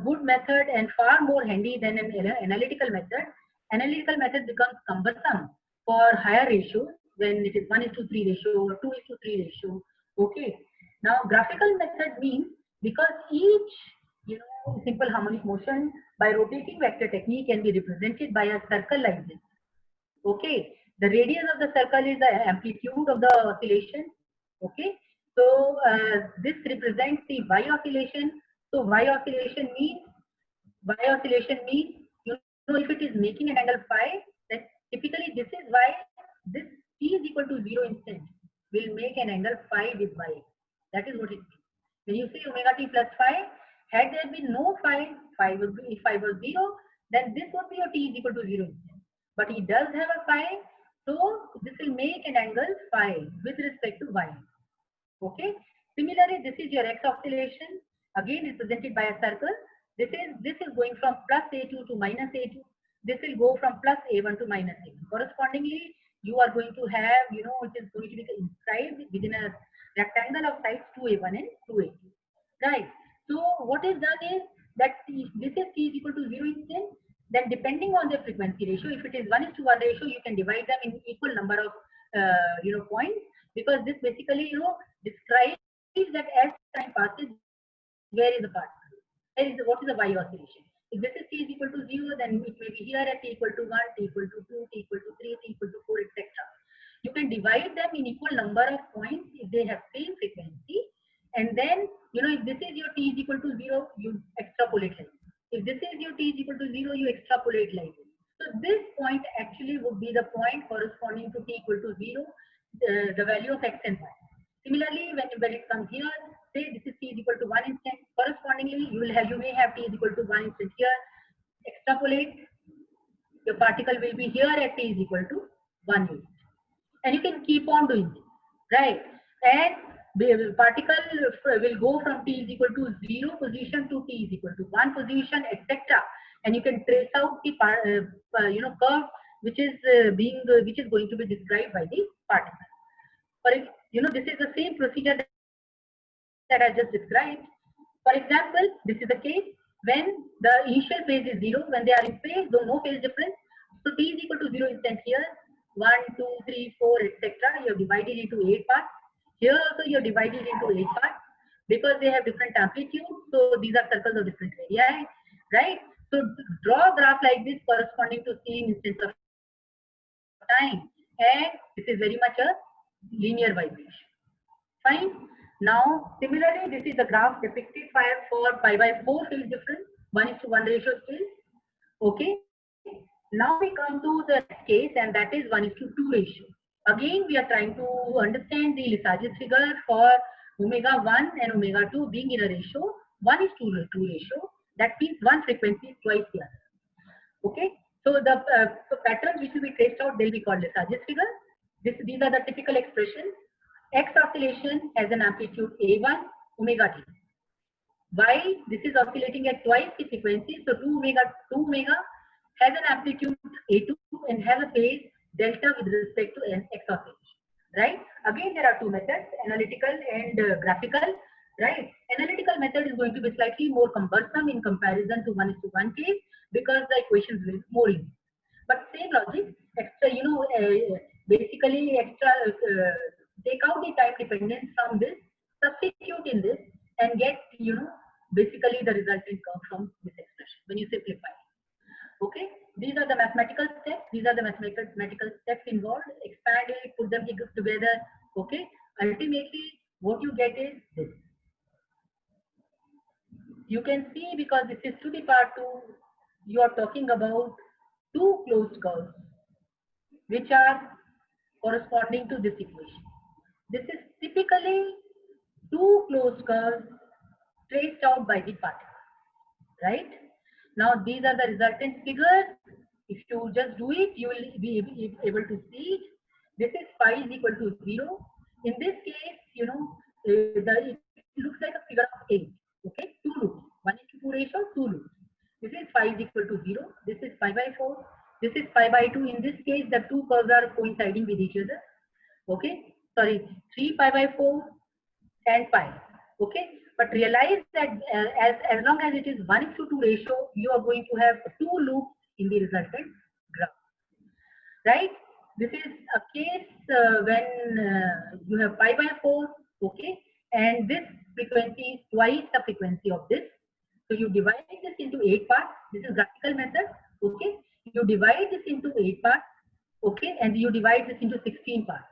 good method and far more handy than an analytical method. Analytical method becomes cumbersome for higher ratios when it is 1:3 ratio or 2:3 ratio. Okay. Now graphical method means, because each simple harmonic motion by rotating vector technique can be represented by a circle like this. Okay. The radius of the circle is the amplitude of the oscillation. Okay. So this represents the Y oscillation. So Y oscillation means if it is making an angle phi, then typically this is why this t is equal to 0 instant will make an angle phi with Y. That is what it means. When you say omega t plus phi, had there been no phi would be, if phi was 0, then this would be your t is equal to 0 instant. But it does have a phi, so this will make an angle phi with respect to Y. Okay. Similarly, this is your X oscillation, again represented by a circle. This is going from plus A2 to minus A2. This will go from plus A1 to minus A1. Correspondingly, you are going to have, it is going to be inscribed within a rectangle of sides 2A1 and 2A2. Right. So what is done is that if this is t is equal to 0 instant, then depending on the frequency ratio, if it is 1:1 ratio, you can divide them in equal number of points, because this basically describes that as time passes, where is the particle? What is the Y oscillation? If this is t is equal to 0, then it may be here at t equal to 1, t equal to 2, t equal to 3, t equal to 4, etc. You can divide them in equal number of points if they have same frequency, and then if this is your t is equal to 0, you extrapolate like this. If this is your t is equal to 0, you extrapolate like this. So this point actually would be the point corresponding to t equal to 0, the value of x and y. Similarly, when it comes here, say this is t is equal to 1 instant. Correspondingly, you may have t is equal to 1 instant here. Extrapolate, your particle will be here at t is equal to 1 instant. And you can keep on doing this, right? And the particle will go from t is equal to 0 position to t is equal to 1 position, etc. And you can trace out the curve which is going to be described by the particle. For this is the same procedure that I just described. For example, this is the case when the initial phase is 0, when they are in phase, though no phase difference. So t is equal to 0 instant here, 1, 2, 3, 4, etc. You have divided into 8 parts. Here also you have divided into 8 parts because they have different amplitudes. So these are circles of different radii, right? So draw a graph like this corresponding to same instance of time, and this is very much a linear vibration. Fine. Now, similarly, this is the graph depicted for pi by 4 phase difference, 1:1 ratio still. Okay. Now we come to the case, and that is 1:2 ratio. Again, we are trying to understand the Lissajous figure for omega 1 and omega 2 being in a ratio 1:2 ratio. That means one frequency is twice the other. Okay. So the patterns which will be traced out, they'll be called Lissajous figure. These are the typical expressions. X oscillation has an amplitude A1 omega t. Y, this is oscillating at twice the frequency, so 2 omega has an amplitude A2 and has a phase delta with respect to X oscillation, right? Again, there are two methods, analytical and graphical, right? Analytical method is going to be slightly more cumbersome in comparison to 1:1 case because the equations will be more easy. But same logic, extra, basically take out the time dependence from this, substitute in this, and get, basically the resultant curve from this expression when you simplify. Okay, these are the mathematical steps. These are the mathematical steps involved. Expand it, put them together. Okay, ultimately, what you get is this. You can see, because this is to the power 2, you are talking about two closed curves which are corresponding to this equation. This is typically two closed curves traced out by the particle, right? Now these are the resultant figures. If you just do it, you will be able to see it. This is phi is equal to 0. In this case, you know, it looks like a figure of 8. Okay, two loops, 1:2 ratio, two loops. This is phi is equal to 0. This is pi by 4. This is pi by 2. In this case, the two curves are coinciding with each other. Okay, sorry, 3 pi by 4 and pi. Okay, but realize that as long as it is 1:2 ratio, you are going to have two loops in the resultant graph, right? This is a case when you have pi by 4, okay, and this frequency is twice the frequency of this. So you divide this into 8 parts. This is graphical method, okay. You divide this into 8 parts, okay, and you divide this into 16 parts.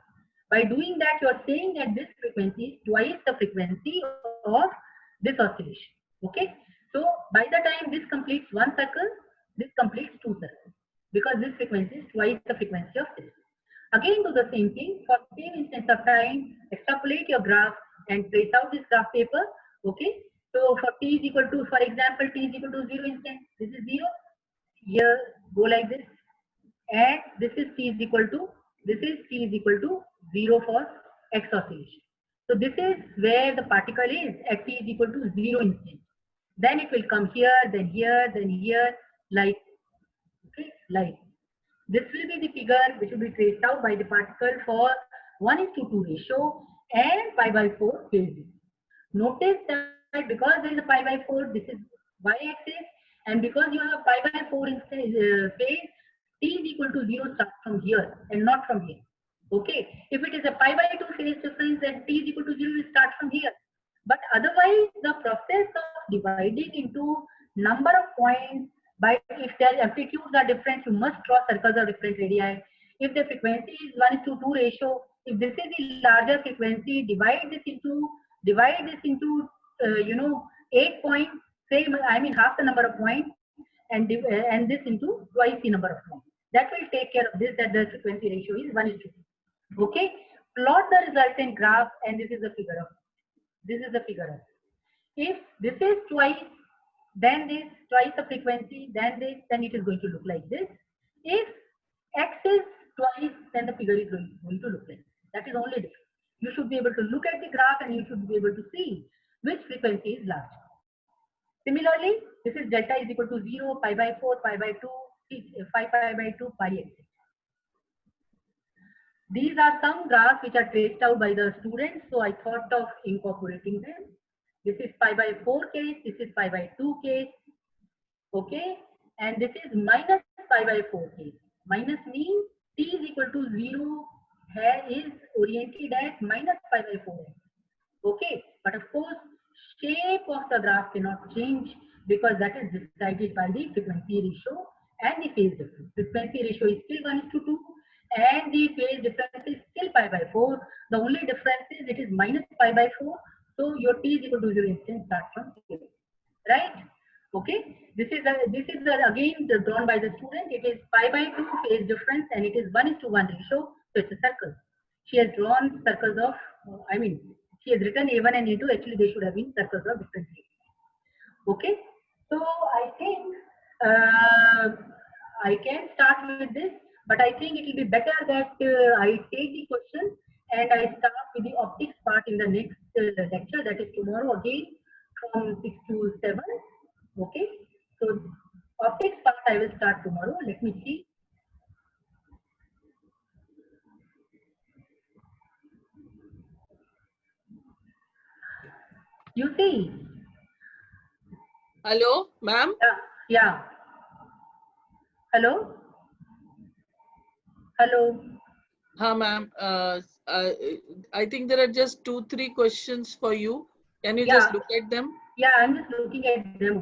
By doing that, you are saying that this frequency is twice the frequency of this oscillation, okay. So by the time this completes one circle, this completes two circles, because this frequency is twice the frequency of this. Again, do the same thing for same instance of time. Extrapolate your graph and trace out this graph paper, okay. So for t is equal to, for example, t is equal to 0 instant, this is 0. Here, go like this, and this is t is equal to, this is t is equal to 0 for x oscillation. So this is where the particle is at t is equal to 0 instant. Then it will come here, then here, then here, like, okay, like. This will be the figure which will be traced out by the particle for 1:2 ratio and pi by 4 phase. Notice that because there is a pi by 4, this is y-axis, and because you have a pi by 4 phase, t is equal to 0 starts from here and not from here. Okay, if it is a pi by 2 phase difference, then t is equal to 0 will start from here. But otherwise, the process of dividing into number of points by, if their amplitudes are different, you must draw circles of different radii. If the frequency is 1:2 ratio, if this is the larger frequency, divide this into you know, 8 points, say, I mean half the number of points, and this into twice the number of points. That will take care of this, that the frequency ratio is 1:2. Okay, plot the resultant graph, and this is the figure of, this is the figure of. If this is twice, then this, twice the frequency, then this, then it is going to look like this. If x is twice, then the figure is going to look like this. That is only difference. You should be able to look at the graph and you should be able to see which frequency is larger. Similarly, this is delta is equal to 0, pi by 4, pi by 2, 5 pi by 2, pi, etc. These are some graphs which are traced out by the students, so I thought of incorporating them. This is pi by 4 case, this is pi by 2 case, okay, and this is minus pi by 4 case. Minus means t is equal to 0 here is oriented at minus pi by 4. Okay, but of course, shape of the graph cannot change because that is decided by the frequency ratio and the phase difference. Frequency ratio is still 1:2 and the phase difference is still pi by 4. The only difference is it is minus pi by 4. So your t is equal to 0 instant starts from 0, right? Okay, this is again drawn by the student. It is pi by 2 phase difference and it is 1:1 ratio. So it's a circle. She has drawn circles of, I mean, she has written A1 and A2. Actually, they should have been circles of different shapes. Okay, so I think I can start with this, but I think it will be better that I take the question and I start with the optics part in the next lecture, that is tomorrow again from 6 to 7. Okay, so optics part I will start tomorrow. Let me see. You see. Hello, ma'am? Yeah. Hello? Hello? Ma'am. I think there are just 2-3 questions for you. Can you Yeah. just look at them? Yeah, I'm just looking at them.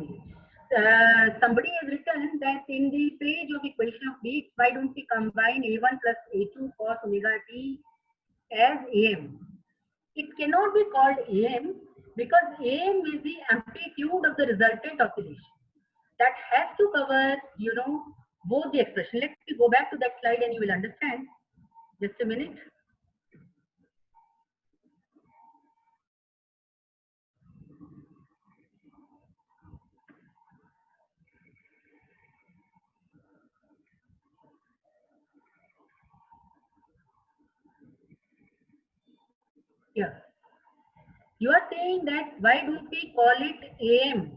Somebody has written that in the page of equation of beats, why don't we combine A1 plus A2 cos omega t as AM? It cannot be called AM because AM is the amplitude of the resultant oscillation. That has to cover, you know, both the expression. Let me go back to that slide and you will understand. Just a minute. Here. You are saying that why don't we call it AM,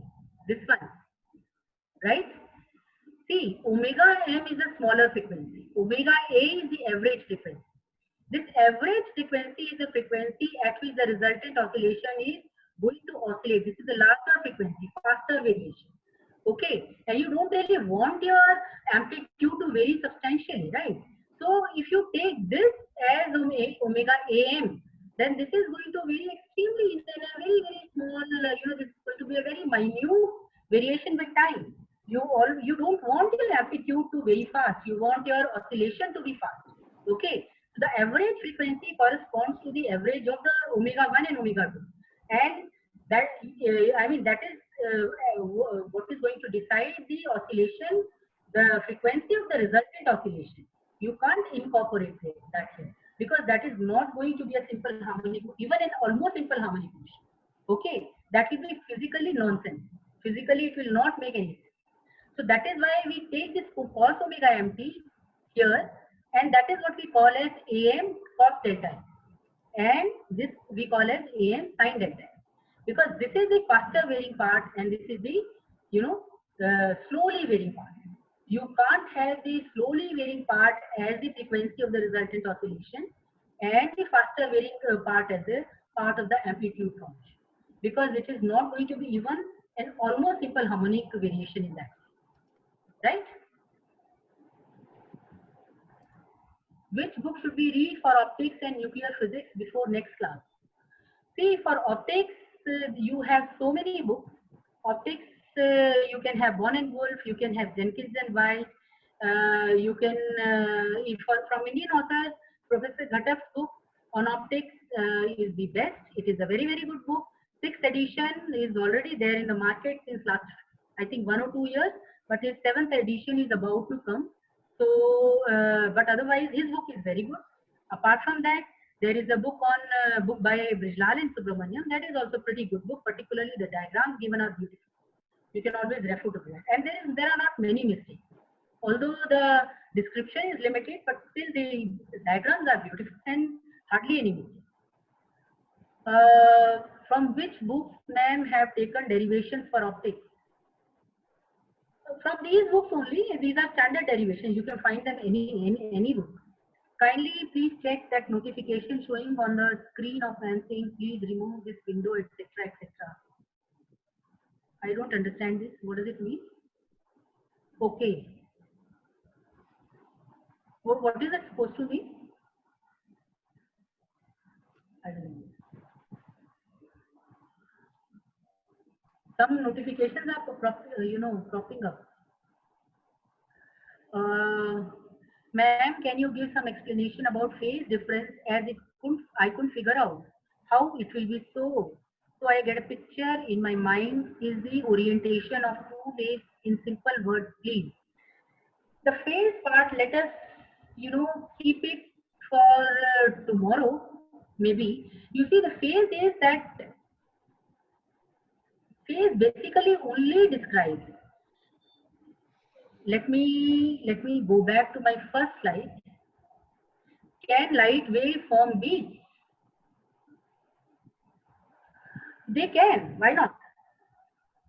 this one, right? See, omega m is a smaller frequency. Omega A is the average frequency. This average frequency is the frequency at which the resultant oscillation is going to oscillate. This is the larger frequency, faster variation. Okay, and you don't really want your amplitude to vary substantially, right? So if you take this as omega AM, then this is going to vary extremely in a very, very small, this is going to be a very minute variation with time. You don't want your amplitude to vary fast. You want your oscillation to be fast. Okay, the average frequency corresponds to the average of the omega 1 and omega 2, and that that is what is going to decide the oscillation, the frequency of the resultant oscillation. You can't incorporate that here, because that is not going to be a simple harmonic, even an almost simple harmonic motion. Okay, that will be physically nonsense. Physically, it will not make any sense. So that is why we take this cos omega mt here, and that is what we call as AM cos delta, and this we call as AM sin delta, because this is the faster varying part and this is the slowly varying part. You can't have the slowly varying part as the frequency of the resultant oscillation and the faster varying part as a part of the amplitude formation, because it is not going to be even an almost simple harmonic variation in that, right? Which book should we read for optics and nuclear physics before next class? See, for optics, you have so many books. Optics, you can have Born and Wolf, you can have Jenkins and White, you can, from Indian authors, Professor Ghatak's book on optics is the best. It is a very, very good book. 6th edition is already there in the market since last, I think, 1 or 2 years, but his 7th edition is about to come. So, but otherwise, his book is very good. Apart from that, there is a book on book by Brijlal and Subramaniam. That is also pretty good book. Particularly the diagrams given are beautiful. You can always refer to that. And there are not many mistakes. Although the description is limited, but still the diagrams are beautiful and hardly any mistake. From which books ma'am have taken derivations for optics? From these books only. These are standard derivations. You can find them any book. Kindly please check that notification showing on the screen of man saying please remove this window, etc., etc. I don't understand this. What does it mean? Okay. What is it supposed to be? I don't know. Some notifications are cropping up. Ma'am, can you give some explanation about phase difference, as I couldn't figure out how it will be so. So I get a picture in my mind is the orientation of two waves in simple words, please. The phase part, let us, keep it for tomorrow, maybe. You see, the phase is that phase basically only describes. Let me go back to my first slide. Can light wave form beads? They can. Why not?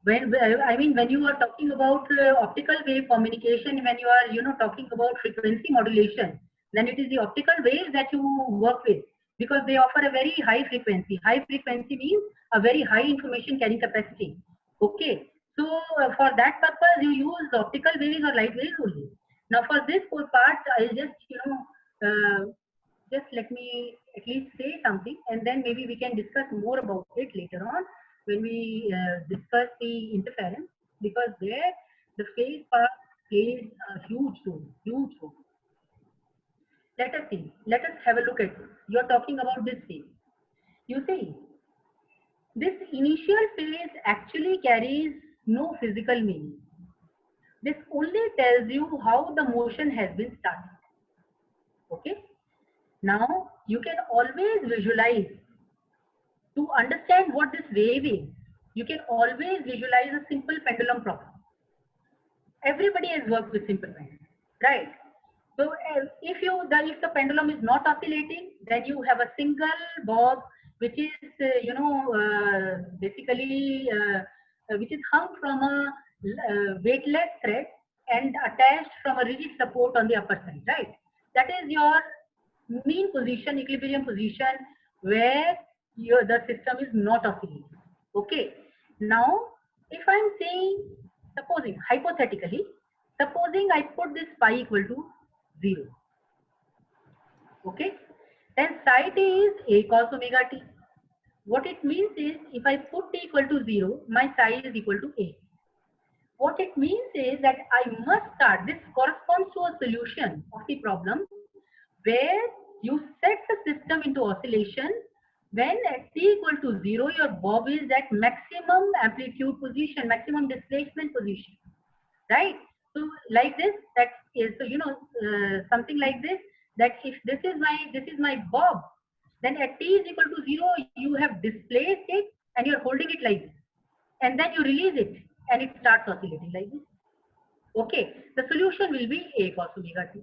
When you are talking about optical wave communication, when you are talking about frequency modulation, then it is the optical waves that you work with, because they offer a very high frequency. High frequency means a very high information carrying capacity. Okay. So for that purpose, you use optical waves or light waves only. Now for this part, I'll just just let me at least say something, and then maybe we can discuss more about it later on when we discuss the interference, because there the phase part plays a huge role. Let us see. Let us have a look at it. You are talking about this phase. You see, This initial phase actually carries no physical meaning. This only tells you how the motion has been started. Okay. Now you can always visualize to understand what this wave is. You can always visualize a simple pendulum problem. Everybody has worked with simple pendulum, right? So if the pendulum is not oscillating, then you have a single bob which is basically which is hung from a weightless thread and attached from a rigid support on the upper side, right? That is your mean position, equilibrium position, where the system is not oscillating. Okay. Now, if I'm saying, supposing, hypothetically, supposing I put this phi equal to 0. Okay. Then psi t is a cos omega t. What it means is, if I put t equal to 0, my psi is equal to a. What it means is that I must start, this corresponds to a solution of the problem where you set the system into oscillation when at t equal to 0, your bob is at maximum amplitude position, maximum displacement position, right? So like this, that is, so something like this, that if this is my bob, then at t is equal to 0, you have displaced it and you're holding it like this, and then you release it and it starts oscillating like this. Okay, the solution will be a cos omega t,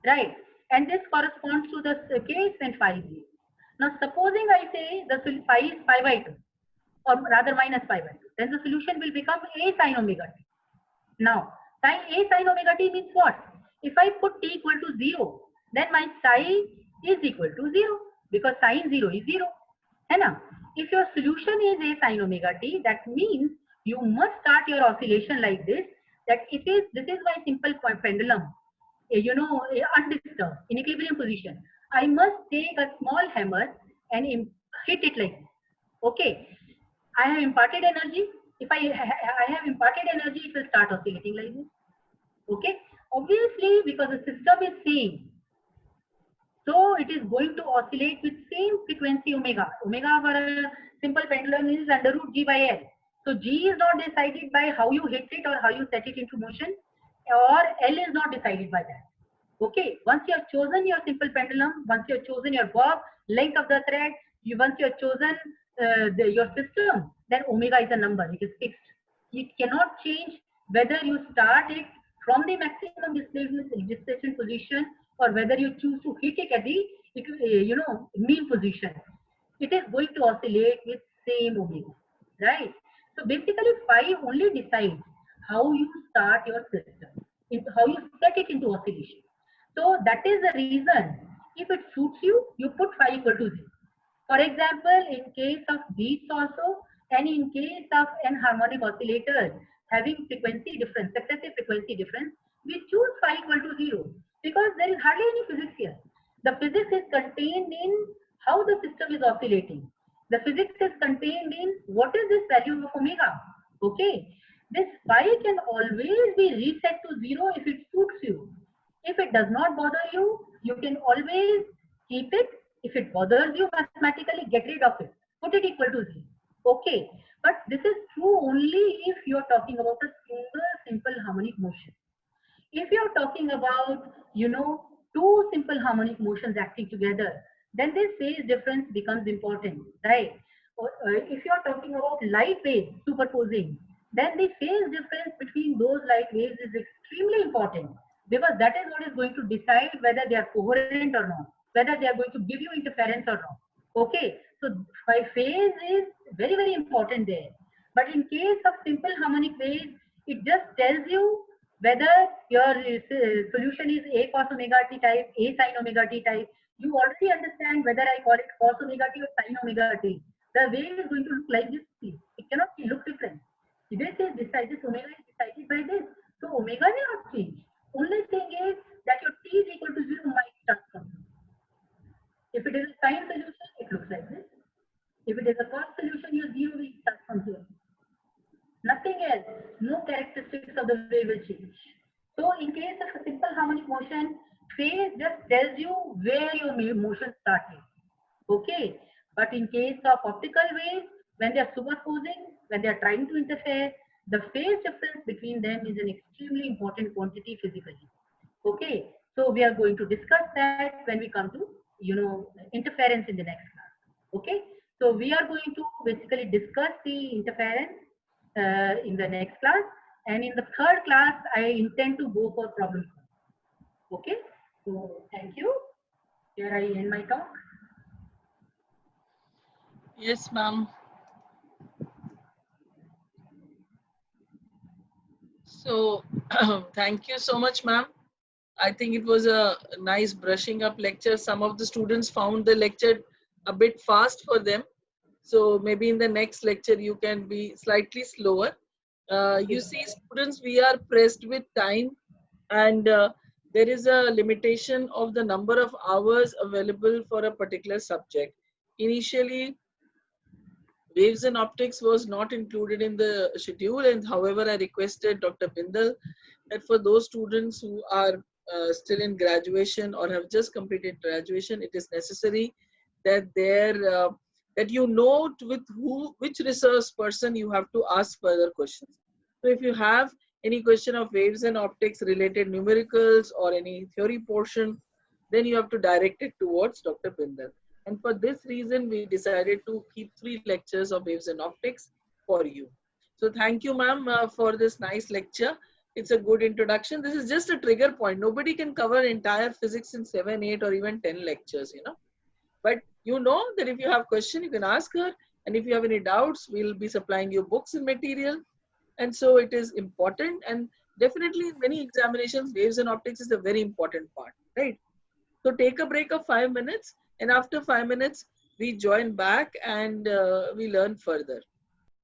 right? And this corresponds to the case when phi is 0. Now, supposing I say the phi is pi by 2, or rather minus pi by 2, then the solution will become a sin omega t. Now, a sin omega t means what? If I put t equal to 0, then my psi is equal to 0, because sin 0 is 0. If your solution is a sin omega t, that means you must start your oscillation like this, that this is my simple pendulum, undisturbed, in equilibrium position. I must take a small hammer and hit it like this. Okay, I have imparted energy. If I have imparted energy, it will start oscillating like this. Okay, obviously, because the system is same, so it is going to oscillate with same frequency omega. Omega for a simple pendulum is under root g by L. So G is not decided by how you hit it or how you set it into motion, or L is not decided by that. Okay, once you have chosen your simple pendulum, once you have chosen your bob, length of the thread, once you have chosen your system, then omega is a number, it is fixed. It cannot change whether you start it from the maximum displacement position or whether you choose to hit it at the mean position. It is going to oscillate with same omega, right? So basically phi only decides how you start your system, how you set it into oscillation. So that is the reason, if it suits you, you put phi equal to 0. For example, in case of beats also, and in case of enharmonic oscillators having frequency difference, successive frequency difference, we choose phi equal to 0 because there is hardly any physics here. The physics is contained in how the system is oscillating. The physics is contained in what is this value of omega. Okay, this phi can always be reset to 0 if it suits you. If it does not bother you, you can always keep it. If it bothers you, mathematically get rid of it. Put it equal to 0. Okay. But this is true only if you are talking about a single simple harmonic motion. If you are talking about, two simple harmonic motions acting together, then this phase difference becomes important, right? If you are talking about light waves superposing, then the phase difference between those light waves is extremely important, because that is what is going to decide whether they are coherent or not, whether they are going to give you interference or not. Okay, so by phase is very, very important there. But in case of simple harmonic waves, it just tells you whether your solution is a cos omega t type, a sin omega t type. You already understand whether I call it cos omega t or sin omega t. The wave is going to look like this. It cannot look different. This is decided, this omega is decided by this. So omega may not change. Only thing is that your t is equal to 0 might start from here. If it is a sin solution, it looks like this. If it is a cos solution, your 0 will start from here. Nothing else. No characteristics of the wave will change. So in case of a simple harmonic motion, phase just tells you where your motion started. Okay. But in case of optical waves, when they are superposing, when they are trying to interfere, the phase difference between them is an extremely important quantity physically. Okay, so we are going to discuss that when we come to, interference in the next class. Okay, so we are going to basically discuss the interference in the next class, and in the third class, I intend to go for problem solving. Okay, so thank you. Here I end my talk. Yes, ma'am. So thank you so much, ma'am. I think it was a nice brushing up lecture. Some of the students found the lecture a bit fast for them. So maybe in the next lecture, you can be slightly slower. You see, students, we are pressed with time, and there is a limitation of the number of hours available for a particular subject. Initially, waves and optics was not included in the schedule, and however, I requested Dr. Bindal that for those students who are still in graduation or have just completed graduation, it is necessary that that you note with which research person you have to ask further questions. So if you have any question of waves and optics related numericals or any theory portion, then you have to direct it towards Dr. Bindal. And for this reason, we decided to keep 3 lectures of waves and optics for you. So thank you, ma'am, for this nice lecture. It's a good introduction. This is just a trigger point. Nobody can cover entire physics in 7, 8, or even 10 lectures, But you know that if you have question, you can ask her. And if you have any doubts, we'll be supplying you books and material. And so it is important. And definitely in many examinations, waves and optics is a very important part, right? So take a break of 5 minutes. And after 5 minutes, we join back and we learn further.